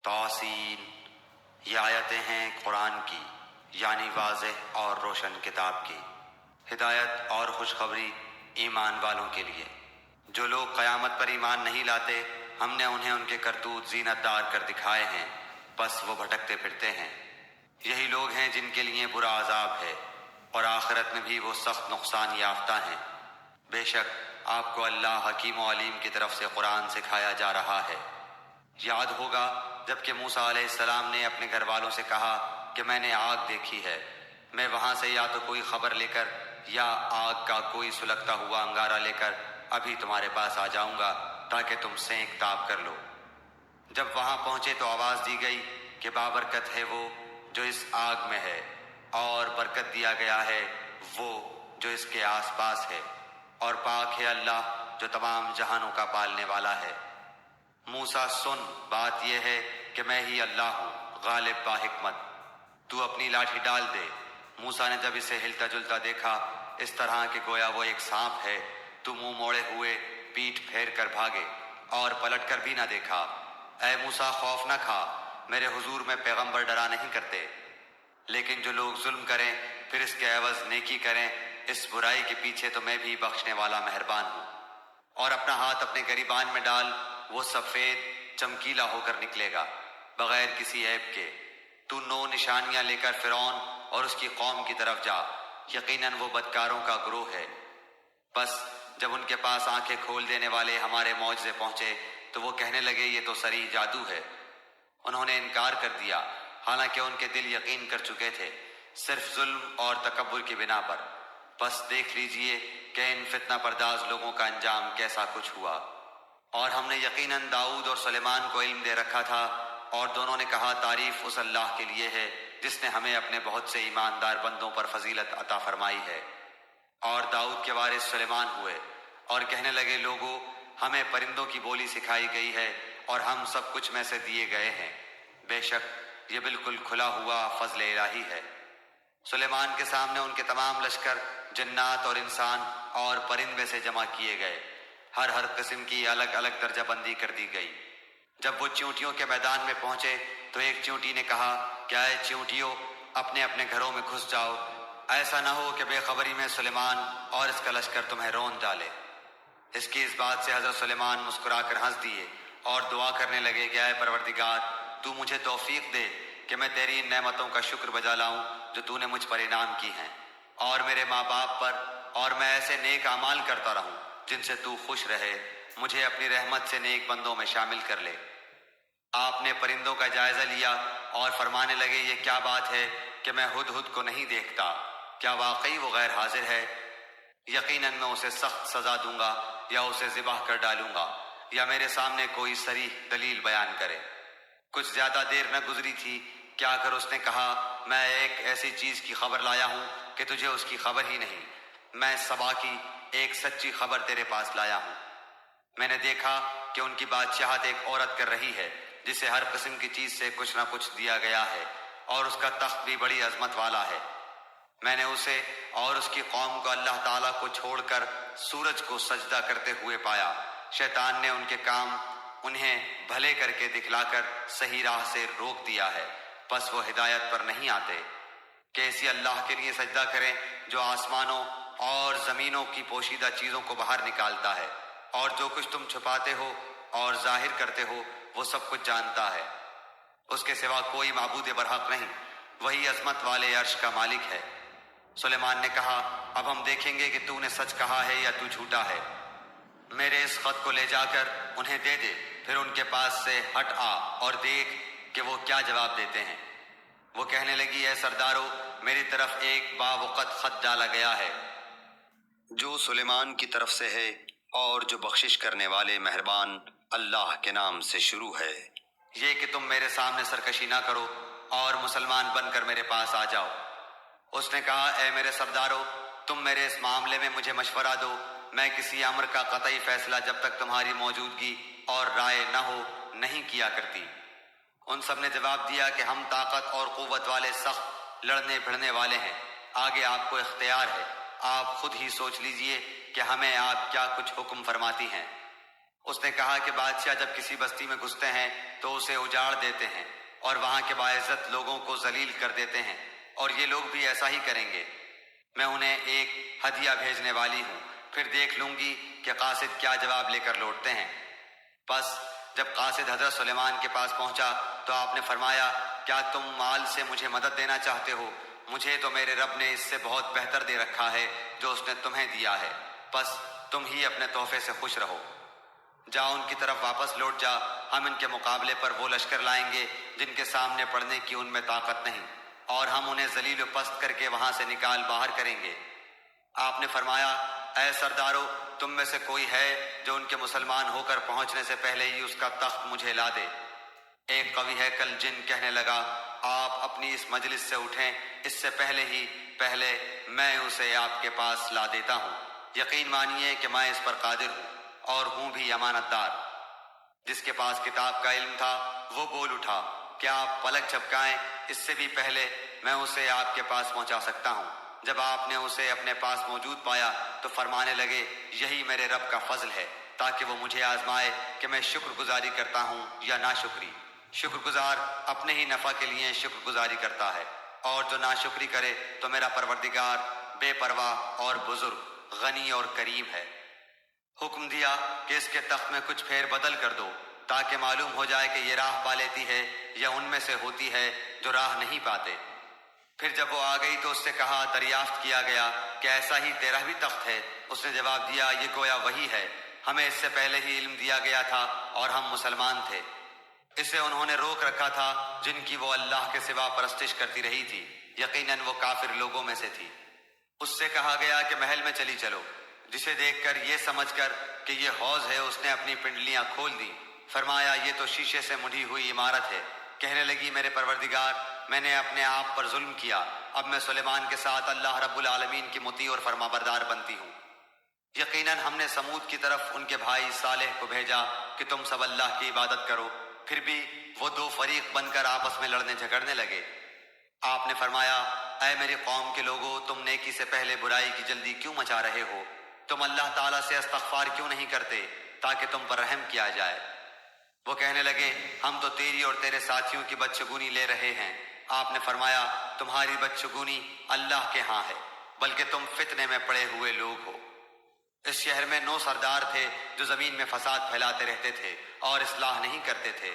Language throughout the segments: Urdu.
توسین، یہ آیتیں ہیں قرآن کی، یعنی واضح اور روشن کتاب کی، ہدایت اور خوشخبری ایمان والوں کے لیے۔ جو لوگ قیامت پر ایمان نہیں لاتے، ہم نے انہیں ان کے کرتوت زینت دار کر دکھائے ہیں، بس وہ بھٹکتے پھرتے ہیں۔ یہی لوگ ہیں جن کے لیے برا عذاب ہے، اور آخرت میں بھی وہ سخت نقصان یافتہ ہیں۔ بے شک آپ کو اللہ حکیم و علیم کی طرف سے قرآن سکھایا جا رہا ہے۔ یاد ہوگا جب کہ موسیٰ علیہ السلام نے اپنے گھر والوں سے کہا کہ میں نے آگ دیکھی ہے، میں وہاں سے یا تو کوئی خبر لے کر یا آگ کا کوئی سلگتا ہوا انگارہ لے کر ابھی تمہارے پاس آ جاؤں گا تاکہ تم سینک تاب کر لو۔ جب وہاں پہنچے تو آواز دی گئی کہ بابرکت ہے وہ جو اس آگ میں ہے، اور برکت دیا گیا ہے وہ جو اس کے آس پاس ہے، اور پاک ہے اللہ جو تمام جہانوں کا پالنے والا ہے۔ موسیٰ سن، بات یہ ہے کہ میں ہی اللہ ہوں، غالب با حکمت، تو اپنی لاٹھی ڈال دے۔ موسیٰ نے جب اسے ہلتا جلتا دیکھا اس طرح کہ گویا وہ ایک سانپ ہے، تو منہ موڑے ہوئے پیٹھ پھیر کر بھاگے اور پلٹ کر بھی نہ دیکھا۔ اے موسیٰ، خوف نہ کھا، میرے حضور میں پیغمبر ڈرا نہیں کرتے، لیکن جو لوگ ظلم کریں پھر اس کے عوض نیکی کریں، اس برائی کے پیچھے تو میں بھی بخشنے والا مہربان ہوں۔ اور اپنا ہاتھ اپنے گریبان میں ڈال، وہ سفید چمکیلا ہو کر نکلے گا بغیر کسی عیب کے۔ تو 9 نشانیاں لے کر فرعون اور اس کی قوم کی طرف جا، یقیناً وہ بدکاروں کا گروہ ہے۔ بس جب ان کے پاس آنکھیں کھول دینے والے ہمارے معجزے پہنچے تو وہ کہنے لگے یہ تو صریح جادو ہے۔ انہوں نے انکار کر دیا حالانکہ ان کے دل یقین کر چکے تھے، صرف ظلم اور تکبر کی بنا پر۔ بس دیکھ لیجئے کہ ان فتنہ پرداز لوگوں کا انجام کیسا کچھ ہوا۔ اور ہم نے یقیناً داؤد اور سلیمان کو علم دے رکھا تھا، اور دونوں نے کہا تعریف اس اللہ کے لیے ہے جس نے ہمیں اپنے بہت سے ایماندار بندوں پر فضیلت عطا فرمائی ہے۔ اور داؤد کے وارث سلیمان ہوئے اور کہنے لگے لوگوں، ہمیں پرندوں کی بولی سکھائی گئی ہے اور ہم سب کچھ میں سے دیے گئے ہیں۔ بے شک یہ بالکل کھلا ہوا فضل الہی ہے۔ سلیمان کے سامنے ان کے تمام لشکر جنات اور انسان اور پرند میں سے جمع کیے گئے، ہر قسم کی الگ الگ درجہ بندی کر دی گئی۔ جب وہ چیونٹیوں کے میدان میں پہنچے تو ایک چیونٹی نے کہا کہ اے چیونٹیوں، اپنے اپنے گھروں میں گھس جاؤ، ایسا نہ ہو کہ بے خبری میں سلیمان اور اس کا لشکر تمہیں رون ڈالے۔ اس کی اس بات سے حضرت سلیمان مسکرا کر ہنس دیے اور دعا کرنے لگے کہ اے پروردگار، تو مجھے توفیق دے کہ میں تیری ان نعمتوں کا شکر بجا لاؤں جو تو نے مجھ پر انعام کی ہیں، اور میرے ماں باپ پر، اور میں ایسے نیک اعمال کرتا رہوں جن سے تو خوش رہے۔ مجھے اپنی رحمت سے نیک بندوں میں شامل کر لے۔ آپ نے پرندوں کا جائزہ لیا اور فرمانے لگے یہ کیا بات ہے کہ میں ہدہد کو نہیں دیکھتا؟ کیا واقعی وہ غیر حاضر ہے؟ یقیناً میں اسے سخت سزا دوں گا، یا اسے ذبح کر ڈالوں گا، یا میرے سامنے کوئی صریح دلیل بیان کرے۔ کچھ زیادہ دیر نہ گزری تھی کہ آ کر اس نے کہا میں ایک ایسی چیز کی خبر لایا ہوں کہ تجھے اس کی خبر ہی نہیں۔ میں سبا کی ایک سچی خبر تیرے پاس لایا ہوں۔ میں نے دیکھا کہ ان کی بادشاہت ایک عورت کر رہی ہے جسے ہر قسم کی چیز سے کچھ نہ کچھ دیا گیا ہے، اور اس کا تخت بھی بڑی عظمت والا ہے۔ میں نے اسے اور اس کی قوم کو اللہ تعالیٰ کو چھوڑ کر سورج کو سجدہ کرتے ہوئے پایا۔ شیطان نے ان کے کام انہیں بھلے کر کے دکھلا کر صحیح راہ سے روک دیا ہے، پس وہ ہدایت پر نہیں آتے۔ کہ اسی اللہ کے لیے سجدہ کریں جو آسمانوں اور زمینوں کی پوشیدہ چیزوں کو باہر نکالتا ہے، اور جو کچھ تم چھپاتے ہو اور ظاہر کرتے ہو وہ سب کچھ جانتا ہے۔ اس کے سوا کوئی معبود برحق نہیں، وہی عظمت والے عرش کا مالک ہے۔ سلیمان نے کہا اب ہم دیکھیں گے کہ تو نے سچ کہا ہے یا تو جھوٹا ہے۔ میرے اس خط کو لے جا کر انہیں دے دے، پھر ان کے پاس سے ہٹ آ اور دیکھ کہ وہ کیا جواب دیتے ہیں۔ وہ کہنے لگی اے سردارو، میری طرف ایک باوقت خط ڈالا گیا ہے جو سلیمان کی طرف سے ہے، اور جو بخشش کرنے والے مہربان اللہ کے نام سے شروع ہے، یہ کہ تم میرے سامنے سرکشی نہ کرو اور مسلمان بن کر میرے پاس آ جاؤ۔ اس نے کہا اے میرے سردارو، تم میرے اس معاملے میں مجھے مشورہ دو، میں کسی امر کا قطعی فیصلہ جب تک تمہاری موجودگی اور رائے نہ ہو نہیں کیا کرتی۔ ان سب نے جواب دیا کہ ہم طاقت اور قوت والے سخت لڑنے بھڑنے والے ہیں، آگے آپ کو اختیار ہے، آپ خود ہی سوچ لیجئے کہ ہمیں آپ کیا کچھ حکم فرماتی ہیں۔ اس نے کہا کہ بادشاہ جب کسی بستی میں گھستے ہیں تو اسے اجاڑ دیتے ہیں اور وہاں کے باعزت لوگوں کو ذلیل کر دیتے ہیں، اور یہ لوگ بھی ایسا ہی کریں گے۔ میں انہیں ایک ہدیہ بھیجنے والی ہوں، پھر دیکھ لوں گی کہ قاصد کیا جواب لے کر لوٹتے ہیں۔ پس جب قاصد حضرت سلیمان کے پاس پہنچا تو آپ نے فرمایا، کیا تم مال سے مجھے مدد دینا چاہتے ہو؟ مجھے تو میرے رب نے اس سے بہت بہتر دے رکھا ہے جو اس نے تمہیں دیا ہے، پس تم ہی اپنے تحفے سے خوش رہو۔ جا ان کی طرف واپس لوٹ جا، ہم ان کے مقابلے پر وہ لشکر لائیں گے جن کے سامنے پڑنے کی ان میں طاقت نہیں، اور ہم انہیں ذلیل و پست کر کے وہاں سے نکال باہر کریں گے۔ آپ نے فرمایا، اے سردارو، تم میں سے کوئی ہے جو ان کے مسلمان ہو کر پہنچنے سے پہلے ہی اس کا تخت مجھے لا دے؟ ایک قوی ہیکل جن کہنے لگا، آپ اپنی اس مجلس سے اٹھیں، اس سے پہلے میں اسے آپ کے پاس لا دیتا ہوں۔ یقین مانیے کہ میں اس پر قادر ہوں اور ہوں بھی امانت دار۔ جس کے پاس کتاب کا علم تھا وہ بول اٹھا، کیا آپ پلک جھپکائیں، اس سے بھی پہلے میں اسے آپ کے پاس پہنچا سکتا ہوں۔ جب آپ نے اسے اپنے پاس موجود پایا تو فرمانے لگے، یہی میرے رب کا فضل ہے تاکہ وہ مجھے آزمائے کہ میں شکر گزاری کرتا ہوں یا ناشکری۔ شکر گزار اپنے ہی نفع کے لیے شکر گزاری کرتا ہے، اور جو ناشکری کرے تو میرا پروردگار بے پرواہ اور بزرگ، غنی اور کریم ہے۔ حکم دیا کہ اس کے تخت میں کچھ پھیر بدل کر دو تاکہ معلوم ہو جائے کہ یہ راہ پا لیتی ہے یا ان میں سے ہوتی ہے جو راہ نہیں پاتے۔ پھر جب وہ آ گئی تو اس سے کہا، دریافت کیا گیا کہ ایسا ہی تیرا بھی تخت ہے؟ اس نے جواب دیا، یہ گویا وہی ہے، ہمیں اس سے پہلے ہی علم دیا گیا تھا اور ہم مسلمان تھے۔ اسے انہوں نے روک رکھا تھا جن کی وہ اللہ کے سوا پرستش کرتی رہی تھی، یقیناً وہ کافر لوگوں میں سے تھی۔ اس سے کہا گیا کہ محل میں چلی چلو، جسے دیکھ کر یہ سمجھ کر کہ یہ حوض ہے اس نے اپنی پنڈلیاں کھول دی۔ فرمایا، یہ تو شیشے سے مڑی ہوئی عمارت ہے۔ کہنے لگی، میرے پروردگار، میں نے اپنے آپ پر ظلم کیا، اب میں سلیمان کے ساتھ اللہ رب العالمین کی مطیع اور فرما بردار بنتی ہوں۔ یقیناً ہم نے سمود کی طرف ان کے بھائی صالح کو بھیجا کہ تم سب اللہ کی عبادت کرو، پھر بھی وہ دو فریق بن کر آپس میں لڑنے جھگڑنے لگے۔ آپ نے فرمایا، اے میری قوم کے لوگو، تم نیکی سے پہلے برائی کی جلدی کیوں مچا رہے ہو؟ تم اللہ تعالیٰ سے استغفار کیوں نہیں کرتے تاکہ تم پر رحم کیا جائے؟ وہ کہنے لگے، ہم تو تیری اور تیرے ساتھیوں کی بدشگونی لے رہے ہیں۔ آپ نے فرمایا، تمہاری بدشگونی اللہ کے ہاں ہے، بلکہ تم فتنے میں پڑے ہوئے لوگ ہو۔ اس شہر میں 9 سردار تھے جو زمین میں فساد پھیلاتے رہتے تھے اور اصلاح نہیں کرتے تھے۔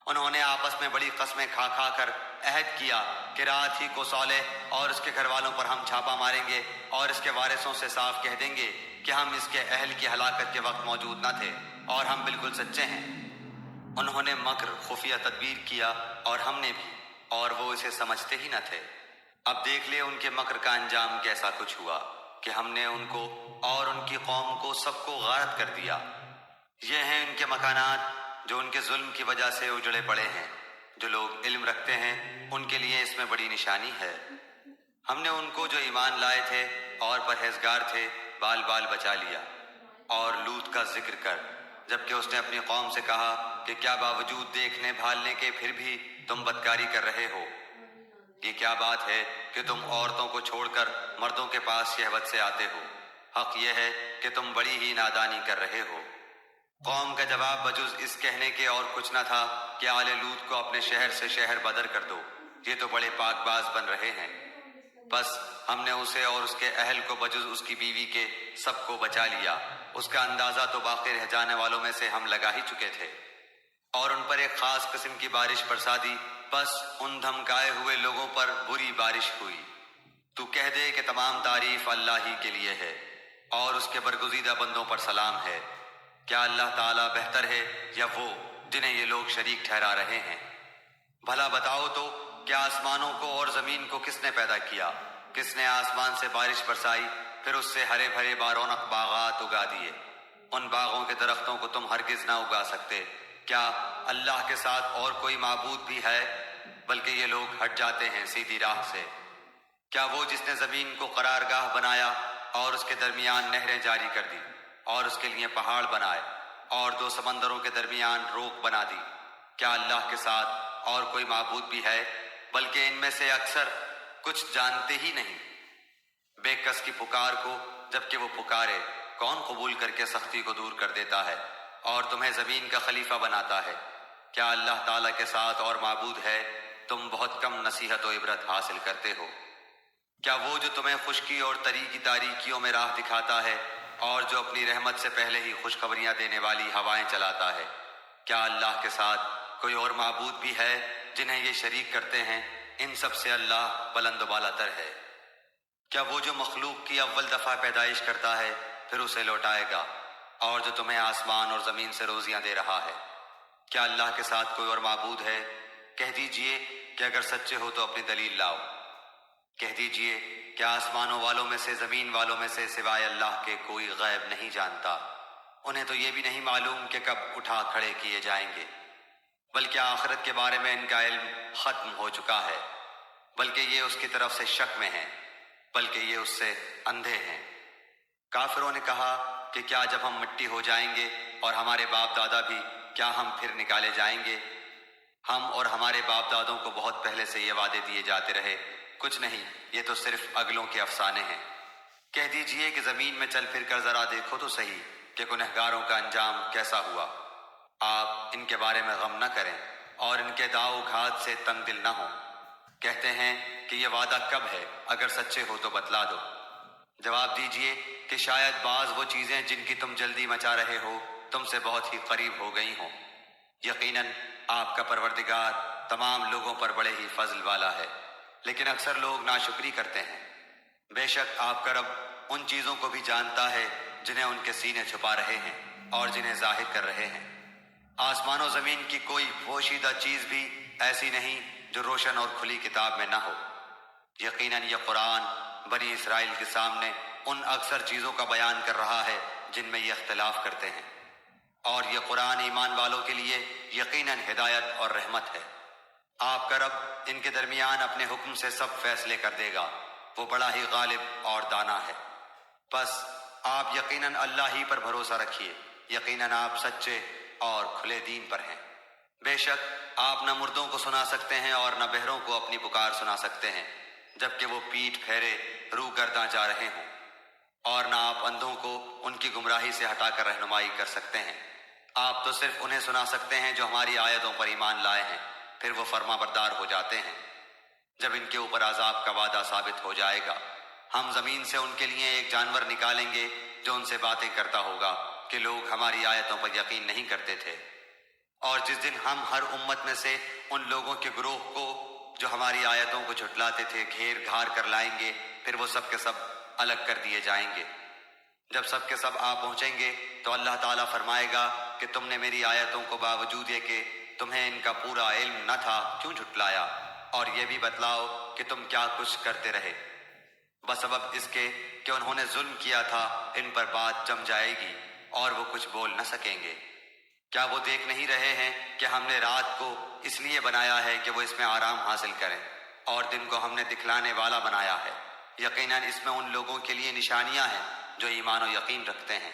انہوں نے آپس میں بڑی قسمیں کھا کھا کر عہد کیا کہ رات ہی کو صالح اور اس کے گھر والوں پر ہم چھاپا ماریں گے اور اس کے وارثوں سے صاف کہہ دیں گے کہ ہم اس کے اہل کی ہلاکت کے وقت موجود نہ تھے اور ہم بالکل سچے ہیں۔ انہوں نے مکر خفیہ تدبیر کیا اور ہم نے بھی، اور وہ اسے سمجھتے ہی نہ تھے۔ اب دیکھ لے ان کے مکر کا انجام کیسا کچھ ہوا کہ ہم نے ان کو اور ان کی قوم کو سب کو غارت کر دیا۔ یہ ہیں ان کے مکانات جو ان کے ظلم کی وجہ سے اجڑے پڑے ہیں۔ جو لوگ علم رکھتے ہیں ان کے لیے اس میں بڑی نشانی ہے۔ ہم نے ان کو جو ایمان لائے تھے اور پرہیزگار تھے بال بال بچا لیا۔ اور لوط کا ذکر کر، جبکہ اس نے اپنی قوم سے کہا کہ کیا باوجود دیکھنے بھالنے کے پھر بھی تم بدکاری کر رہے ہو؟ یہ کیا بات ہے کہ تم عورتوں کو چھوڑ کر مردوں کے پاس شہوت سے آتے ہو؟ حق یہ ہے کہ تم بڑی ہی نادانی کر رہے ہو۔ قوم کا جواب بجز اس کہنے کے اور کچھ نہ تھا کہ آل لوط کو اپنے شہر سے شہر بدر کر دو، یہ تو بڑے پاک باز بن رہے ہیں۔ بس ہم نے اسے اور اس کے اہل کو بجز اس کی بیوی کے سب کو بچا لیا۔ اس کا اندازہ تو باقی رہ جانے والوں میں سے ہم لگا ہی چکے تھے، اور ان پر ایک خاص قسم کی بارش برسا دی، بس ان دھمکائے ہوئے لوگوں پر بری بارش ہوئی۔ تو کہہ دے کہ تمام تعریف اللہ ہی کے لیے ہے اور اس کے برگزیدہ بندوں پر سلام ہے۔ کیا اللہ تعالیٰ بہتر ہے یا وہ جنہیں یہ لوگ شریک ٹھہرا رہے ہیں؟ بھلا بتاؤ تو، کیا آسمانوں کو اور زمین کو کس نے پیدا کیا؟ کس نے آسمان سے بارش برسائی، پھر اس سے ہرے بھرے بارونق باغات اگا دیے؟ ان باغوں کے درختوں کو تم ہرگز نہ اگا سکتے۔ کیا اللہ کے ساتھ اور کوئی معبود بھی ہے؟ بلکہ یہ لوگ ہٹ جاتے ہیں سیدھی راہ سے۔ کیا وہ جس نے زمین کو قرارگاہ بنایا اور اس کے درمیان نہریں جاری کر دی اور اس کے لیے پہاڑ بنائے اور 2 سمندروں کے درمیان روک بنا دی، کیا اللہ کے ساتھ اور کوئی معبود بھی ہے؟ بلکہ ان میں سے اکثر کچھ جانتے ہی نہیں۔ بے کس کی پکار کو جبکہ وہ پکارے کون قبول کر کے سختی کو دور کر دیتا ہے، اور تمہیں زمین کا خلیفہ بناتا ہے۔ کیا اللہ تعالیٰ کے ساتھ اور معبود ہے؟ تم بہت کم نصیحت و عبرت حاصل کرتے ہو۔ کیا وہ جو تمہیں خشکی اور تری کی تاریکیوں میں راہ دکھاتا ہے اور جو اپنی رحمت سے پہلے ہی خوشخبریاں دینے والی ہوائیں چلاتا ہے، کیا اللہ کے ساتھ کوئی اور معبود بھی ہے جنہیں یہ شریک کرتے ہیں؟ ان سب سے اللہ بلند و بالا تر ہے۔ کیا وہ جو مخلوق کی اول دفعہ پیدائش کرتا ہے پھر اسے لوٹائے گا، اور جو تمہیں آسمان اور زمین سے روزیاں دے رہا ہے، کیا اللہ کے ساتھ کوئی اور معبود ہے؟ کہہ دیجئے کہ اگر سچے ہو تو اپنی دلیل لاؤ۔ کہہ دیجئے کہ آسمانوں والوں میں سے زمین والوں میں سے سوائے اللہ کے کوئی غیب نہیں جانتا۔ انہیں تو یہ بھی نہیں معلوم کہ کب اٹھا کھڑے کیے جائیں گے، بلکہ آخرت کے بارے میں ان کا علم ختم ہو چکا ہے، بلکہ یہ اس کی طرف سے شک میں ہیں، بلکہ یہ اس سے اندھے ہیں۔ کافروں نے کہا کہ کیا جب ہم مٹی ہو جائیں گے اور ہمارے باپ دادا بھی، کیا ہم پھر نکالے جائیں گے؟ ہم اور ہمارے باپ دادوں کو بہت پہلے سے یہ وعدے دیے جاتے رہے، کچھ نہیں، یہ تو صرف اگلوں کے افسانے ہیں۔ کہہ دیجئے کہ زمین میں چل پھر کر ذرا دیکھو تو صحیح کہ گنہگاروں کا انجام کیسا ہوا۔ آپ ان کے بارے میں غم نہ کریں اور ان کے داؤ گھات سے تنگ دل نہ ہوں۔ کہتے ہیں کہ یہ وعدہ کب ہے؟ اگر سچے ہو تو بتلا دو۔ جواب دیجئے کہ شاید بعض وہ چیزیں جن کی تم جلدی مچا رہے ہو تم سے بہت ہی قریب ہو گئی ہوں۔ یقیناً آپ کا پروردگار تمام لوگوں پر بڑے ہی فضل والا ہے، لیکن اکثر لوگ ناشکری کرتے ہیں۔ بے شک آپ کا رب ان چیزوں کو بھی جانتا ہے جنہیں ان کے سینے چھپا رہے ہیں اور جنہیں ظاہر کر رہے ہیں۔ آسمان و زمین کی کوئی پوشیدہ چیز بھی ایسی نہیں جو روشن اور کھلی کتاب میں نہ ہو۔ یقیناً یہ قرآن بنی اسرائیل کے سامنے ان اکثر چیزوں کا بیان کر رہا ہے جن میں یہ اختلاف کرتے ہیں، اور یہ قرآن ایمان والوں کے لیے یقیناً ہدایت اور رحمت ہے۔ آپ کا رب ان کے درمیان اپنے حکم سے سب فیصلے کر دے گا، وہ بڑا ہی غالب اور دانا ہے۔ بس آپ یقیناً اللہ ہی پر بھروسہ رکھیے، یقیناً آپ سچے اور کھلے دین پر ہیں۔ بے شک آپ نہ مردوں کو سنا سکتے ہیں اور نہ بہروں کو اپنی پکار سنا سکتے ہیں جبکہ وہ پیٹھ پھیرے رو گرداں جا رہے ہوں، اور نہ آپ اندھوں کو ان کی گمراہی سے ہٹا کر رہنمائی کر سکتے ہیں۔ آپ تو صرف انہیں سنا سکتے ہیں جو ہماری آیتوں پر ایمان لائے ہیں، پھر وہ فرما بردار ہو جاتے ہیں۔ جب ان کے اوپر عذاب کا وعدہ ثابت ہو جائے گا، ہم زمین سے ان کے لیے ایک جانور نکالیں گے جو ان سے باتیں کرتا ہوگا کہ لوگ ہماری آیتوں پر یقین نہیں کرتے تھے۔ اور جس دن ہم ہر امت میں سے ان لوگوں کے گروہ کو جو ہماری آیتوں کو جھٹلاتے تھے گھیر گھار کر لائیں گے، پھر وہ سب کے سب الگ کر دیے جائیں گے۔ جب سب کے سب آ پہنچیں گے تو اللہ تعالیٰ فرمائے گا کہ تم نے میری آیتوں کو باوجود یہ کہ تمہیں ان کا پورا علم نہ تھا کیوں جھٹلایا، اور یہ بھی بتلاؤ کہ تم کیا کچھ کرتے رہے۔ بسبب اس کے کہ انہوں نے ظلم کیا تھا ان پر بات جم جائے گی اور وہ کچھ بول نہ سکیں گے۔ کیا وہ دیکھ نہیں رہے ہیں کہ ہم نے رات کو اس لیے بنایا ہے کہ وہ اس میں آرام حاصل کریں، اور دن کو ہم نے دکھلانے والا بنایا ہے؟ یقیناً اس میں ان لوگوں کے لیے نشانیاں ہیں جو ایمان و یقین رکھتے ہیں۔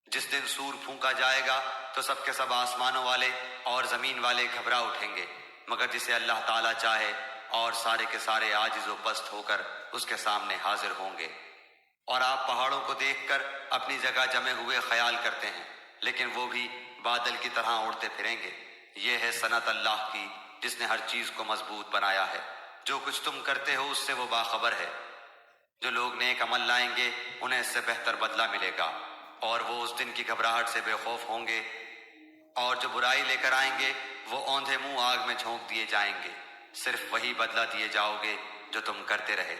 جس دن سور پھونکا جائے گا تو سب کے سب آسمانوں والے اور زمین والے گھبرا اٹھیں گے مگر جسے اللہ تعالیٰ چاہے، اور سارے کے سارے عاجز و پست ہو کر اس کے سامنے حاضر ہوں گے۔ اور آپ پہاڑوں کو دیکھ کر اپنی جگہ جمے ہوئے خیال کرتے ہیں، لیکن وہ بھی بادل کی طرح اڑتے پھریں گے۔ یہ ہے سنت اللہ کی جس نے ہر چیز کو مضبوط بنایا ہے، جو کچھ تم کرتے ہو اس سے وہ باخبر ہے۔ جو لوگ نیک عمل لائیں گے انہیں اس سے بہتر بدلہ ملے گا، اور وہ اس دن کی گھبراہٹ سے بے خوف ہوں گے، اور جو برائی لے کر آئیں گے وہ اوندھے منہ آگ میں جھونک دیے جائیں گے۔ صرف وہی بدلہ دیے جاؤ گے جو تم کرتے رہے۔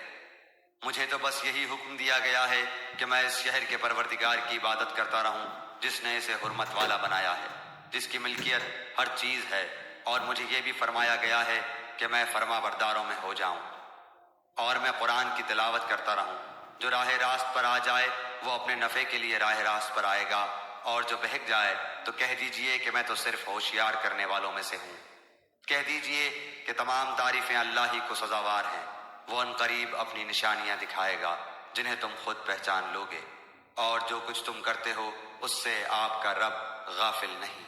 مجھے تو بس یہی حکم دیا گیا ہے کہ میں اس شہر کے پروردگار کی عبادت کرتا رہوں جس نے اسے حرمت والا بنایا ہے، جس کی ملکیت ہر چیز ہے، اور مجھے یہ بھی فرمایا گیا ہے کہ میں فرما برداروں میں ہو جاؤں، اور میں قرآن کی تلاوت کرتا رہوں۔ جو راہ راست پر آ جائے وہ اپنے نفع کے لیے راہ راست پر آئے گا، اور جو بہک جائے تو کہہ دیجئے کہ میں تو صرف ہوشیار کرنے والوں میں سے ہوں۔ کہہ دیجئے کہ تمام تعریفیں اللہ ہی کو سزاوار ہیں، وہ ان قریب اپنی نشانیاں دکھائے گا جنہیں تم خود پہچان لوگے، اور جو کچھ تم کرتے ہو اس سے آپ کا رب غافل نہیں۔